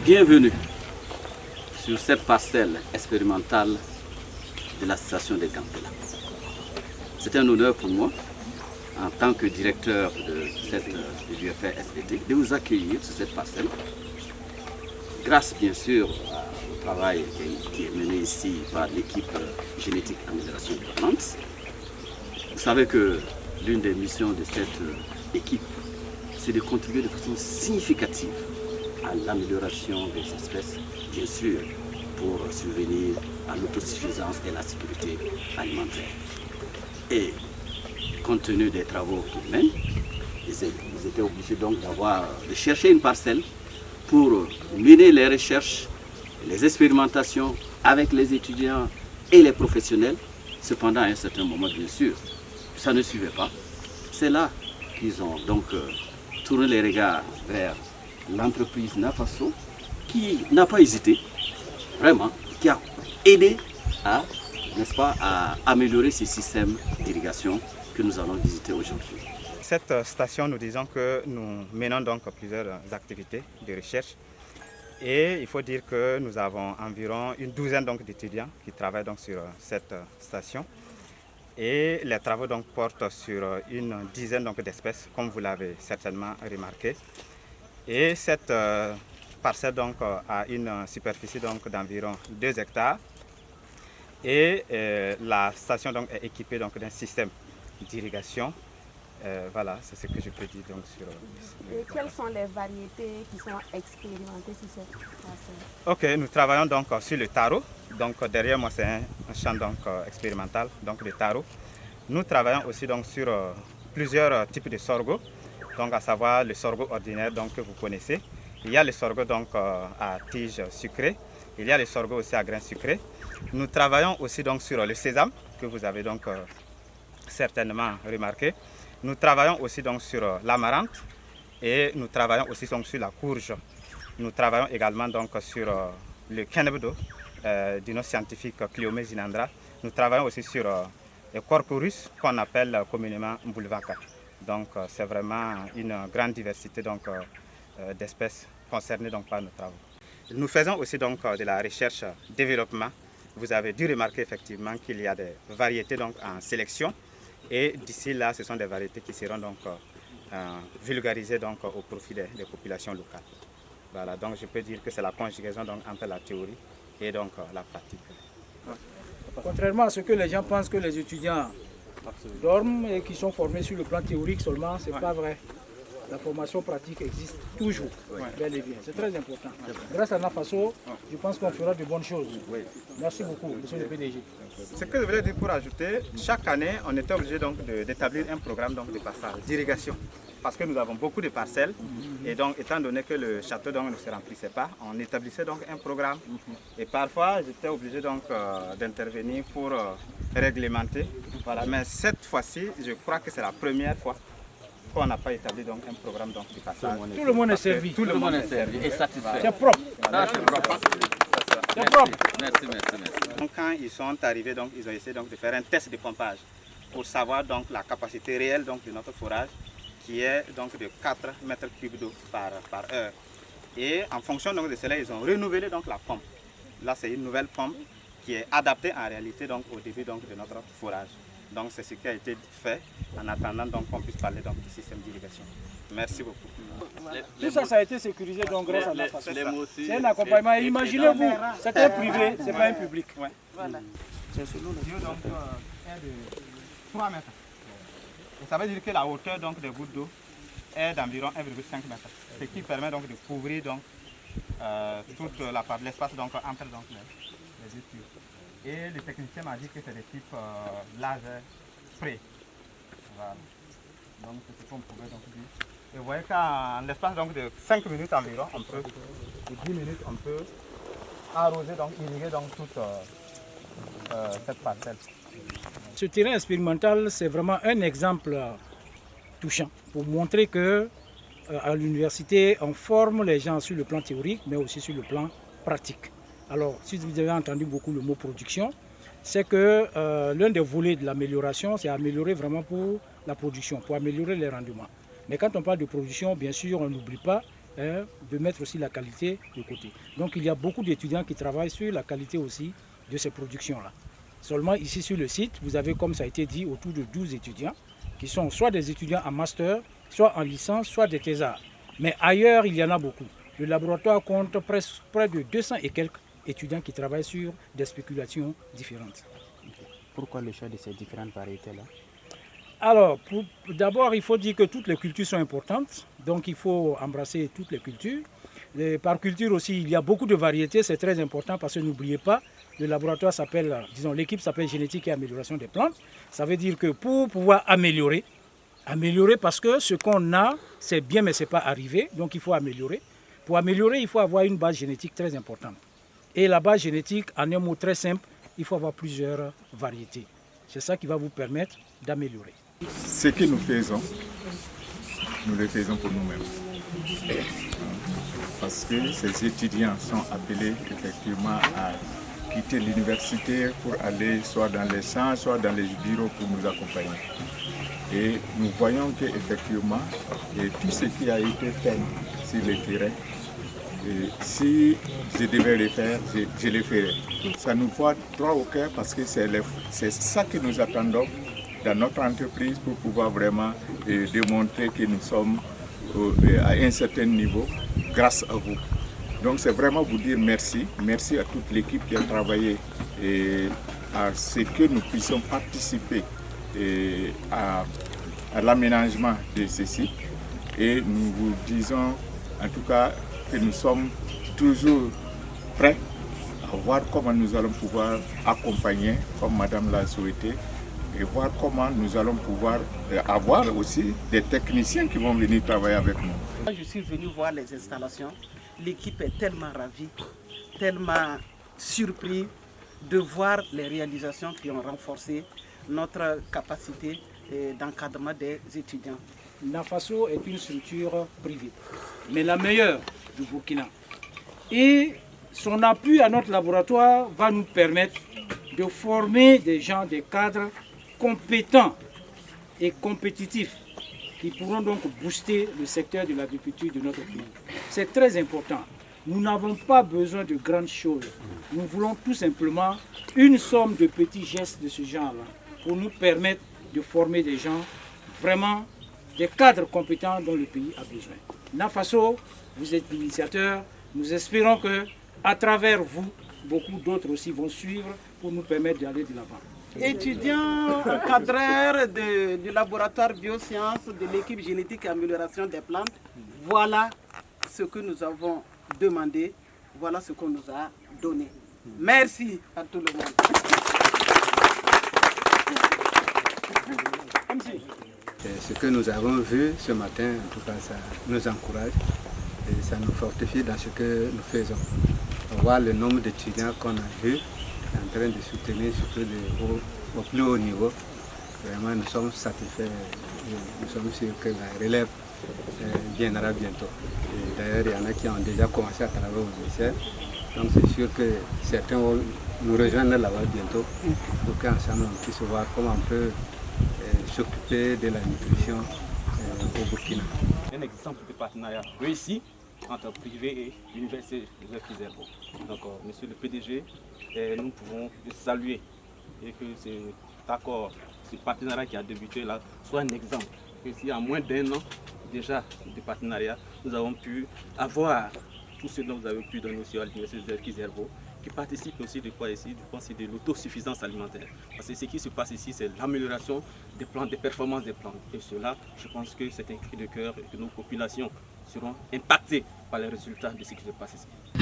Bienvenue sur cette parcelle expérimentale de la station des Gampela. C'est un honneur pour moi, en tant que directeur de l'UFR SVT, de vous accueillir sur cette parcelle. Grâce bien sûr au travail qui est mené ici par l'équipe génétique amélioration de plantes. Vous savez que l'une des missions de cette équipe, c'est de contribuer de façon significative à l'amélioration des espèces, bien sûr, pour survenir à l'autosuffisance et la sécurité alimentaire. Et compte tenu des travaux qu'ils mènent, ils étaient obligés donc de chercher une parcelle pour mener les recherches, les expérimentations avec les étudiants et les professionnels. Cependant, à un certain moment, bien sûr, ça ne suivait pas. C'est là qu'ils ont donc tourné les regards vers l'entreprise Nafaso, qui n'a pas hésité, vraiment, qui a aidé à, n'est-ce pas, à améliorer ces systèmes d'irrigation que nous allons visiter aujourd'hui. Cette station, nous disons que nous menons donc plusieurs activités de recherche et il faut dire que nous avons environ une douzaine d'étudiants qui travaillent donc sur cette station et les travaux donc portent sur une dizaine d'espèces comme vous l'avez certainement remarqué. Et cette parcelle donc a une superficie d'environ 2 hectares et la station donc est équipée donc d'un système d'irrigation. Voilà, c'est ce que je peux dire donc sur. Et quelles sont les variétés qui sont expérimentées sur cette parcelle? Ok, nous travaillons donc sur le taro. Donc derrière moi c'est un champ donc expérimental donc de taro. Nous travaillons aussi donc sur plusieurs types de sorgho. Donc à savoir le sorgho ordinaire donc, que vous connaissez. Il y a le sorgho donc, à tige sucrée, il y a le sorgho aussi à grains sucrés. Nous travaillons aussi donc, sur le sésame que vous avez donc, certainement remarqué. Nous travaillons aussi donc, sur l'amarante et nous travaillons aussi donc, sur la courge. Nous travaillons également donc, sur le kenebdo du nom scientifique Cliomé zinandra. Nous travaillons aussi sur le corporus qu'on appelle communément mboulvaka. Donc c'est vraiment une grande diversité d'espèces concernées donc, par nos travaux. Nous faisons aussi donc, de la recherche-développement. Vous avez dû remarquer effectivement qu'il y a des variétés donc, en sélection et d'ici là ce sont des variétés qui seront donc, vulgarisées donc, au profit des populations locales. Voilà, donc je peux dire que c'est la conjugaison donc, entre la théorie et donc, la pratique. Contrairement à ce que les gens pensent que les étudiants dorment et qui sont formés sur le plan théorique seulement, ce n'est pas vrai. La formation pratique existe toujours, bel et bien. C'est très important. Grâce à Nafaso, je pense qu'on fera de bonnes choses. Merci beaucoup, monsieur le PDG. Ce que je voulais dire pour ajouter, chaque année, on était obligé d'établir un programme de passage, d'irrigation. Parce que nous avons beaucoup de parcelles et donc étant donné que le château ne se remplissait pas, on établissait donc un programme. Et parfois, j'étais obligé donc d'intervenir pour réglementer. Voilà. Mais cette fois-ci, je crois que c'est la première fois qu'on n'a pas établi donc un programme donc, de passage. Tout le monde est servi. Tout le monde est servi et satisfait. C'est propre. Ça, c'est propre. C'est propre. Merci. Donc, quand ils sont arrivés, donc, ils ont essayé donc, de faire un test de pompage pour savoir donc, la capacité réelle donc, de notre forage qui est donc, de 4 mètres cubes d'eau par heure. Et en fonction donc, de cela, ils ont renouvelé donc, la pompe. Là, c'est une nouvelle pompe qui est adaptée en réalité donc, au début donc, de notre forage. Donc c'est ce qui a été fait en attendant qu'on puisse parler donc, du système d'irrigation. Merci beaucoup. Tout ça, ça a été sécurisé donc, grâce à Nafaso. C'est un accompagnement. Imaginez-vous, c'est un privé, ce n'est pas un public. Voilà. C'est selon le Dieu donc, est de 3 mètres. Et ça veut dire que la hauteur donc, des gouttes d'eau est d'environ 1,5 mètres. Ce qui permet donc, de couvrir donc, toute l'espace donc, entre donc, les deux tuyaux. Et le technicien m'a dit que c'est de type laser spray. Voilà. Donc c'est ce qu'on pouvait donc dire. Et vous voyez qu'en l'espace de 5 minutes environ, on peut, ou 10 minutes, on peut arroser, donc irriguer donc toute cette parcelle. Ce terrain expérimental, c'est vraiment un exemple touchant pour montrer que à l'université, on forme les gens sur le plan théorique, mais aussi sur le plan pratique. Alors, si vous avez entendu beaucoup le mot production, c'est que l'un des volets de l'amélioration, c'est améliorer vraiment pour la production, pour améliorer les rendements. Mais quand on parle de production, bien sûr, on n'oublie pas de mettre aussi la qualité de côté. Donc il y a beaucoup d'étudiants qui travaillent sur la qualité aussi de ces productions-là. Seulement ici sur le site, vous avez, comme ça a été dit, autour de 12 étudiants qui sont soit des étudiants en master, soit en licence, soit des thésards. Mais ailleurs, il y en a beaucoup. Le laboratoire compte près de 200 et quelques étudiants qui travaillent sur des spéculations différentes. Pourquoi le choix de ces différentes variétés-là? Alors, d'abord, il faut dire que toutes les cultures sont importantes, donc il faut embrasser toutes les cultures. Par culture aussi, il y a beaucoup de variétés, c'est très important parce que n'oubliez pas, le laboratoire s'appelle, disons, l'équipe s'appelle génétique et amélioration des plantes. Ça veut dire que pour pouvoir améliorer parce que ce qu'on a, c'est bien mais ce n'est pas arrivé, donc il faut améliorer. Pour améliorer, il faut avoir une base génétique très importante. Et la base génétique, en un mot très simple, il faut avoir plusieurs variétés. C'est ça qui va vous permettre d'améliorer. Ce que nous faisons, nous le faisons pour nous-mêmes. Parce que ces étudiants sont appelés effectivement à quitter l'université pour aller soit dans les champs, soit dans les bureaux pour nous accompagner. Et nous voyons qu'effectivement, tout ce qui a été fait sur le terrain, si je devais le faire, je le ferais. Ça nous voit droit au cœur parce que c'est ça que nous attendons dans notre entreprise pour pouvoir vraiment démontrer que nous sommes à un certain niveau grâce à vous. Donc c'est vraiment vous dire merci. Merci à toute l'équipe qui a travaillé à ce que nous puissions participer à l'aménagement de ceci. Et nous vous disons en tout cas que nous sommes toujours prêts à voir comment nous allons pouvoir accompagner, comme Madame l'a souhaité, et voir comment nous allons pouvoir avoir aussi des techniciens qui vont venir travailler avec nous. Je suis venu voir les installations. L'équipe est tellement ravie, tellement surpris de voir les réalisations qui ont renforcé notre capacité d'encadrement des étudiants. NAFASO est une structure privée, mais la meilleure du Burkina. Et son appui à notre laboratoire va nous permettre de former des gens, des cadres compétents et compétitifs qui pourront donc booster le secteur de l'agriculture de notre pays. C'est très important. Nous n'avons pas besoin de grandes choses. Nous voulons tout simplement une somme de petits gestes de ce genre-là pour nous permettre de former des gens, vraiment des cadres compétents dont le pays a besoin. NAFASO, vous êtes l'initiateur. Nous espérons que, à travers vous, beaucoup d'autres aussi vont suivre pour nous permettre d'aller de l'avant. Étudiants, cadreurs du laboratoire biosciences, de l'équipe génétique et amélioration des plantes, voilà ce que nous avons demandé, voilà ce qu'on nous a donné. Merci à tout le monde. Ce que nous avons vu ce matin, en tout cas, ça nous encourage et ça nous fortifie dans ce que nous faisons. Voir le nombre d'étudiants qu'on a vu en train de soutenir surtout au plus haut niveau. Vraiment, nous sommes satisfaits. Nous sommes sûrs que la relève viendra bientôt. D'ailleurs, il y en a qui ont déjà commencé à travailler au ministère. Donc c'est sûr que certains vont nous rejoindre là-bas bientôt pour qu'ensemble on puisse voir comment on peut s'occuper de la nutrition au Burkina. Un exemple de partenariat réussi entre privé et l'université Joseph Kizerbo. Donc, monsieur le PDG, nous pouvons le saluer et que cet accord, ce partenariat qui a débuté là, soit un exemple. Que si en moins d'un an déjà de partenariat, nous avons pu avoir tout ce dont vous avez pu donner aussi à l'université Joseph Kizerbo, qui participe aussi de quoi ici, je pense, de l'autosuffisance alimentaire. Parce que ce qui se passe ici, c'est l'amélioration des plantes, des performances des plantes. Et cela, je pense que c'est un cri de cœur et que nos populations seront impactées par les résultats de ce qui se passe ici.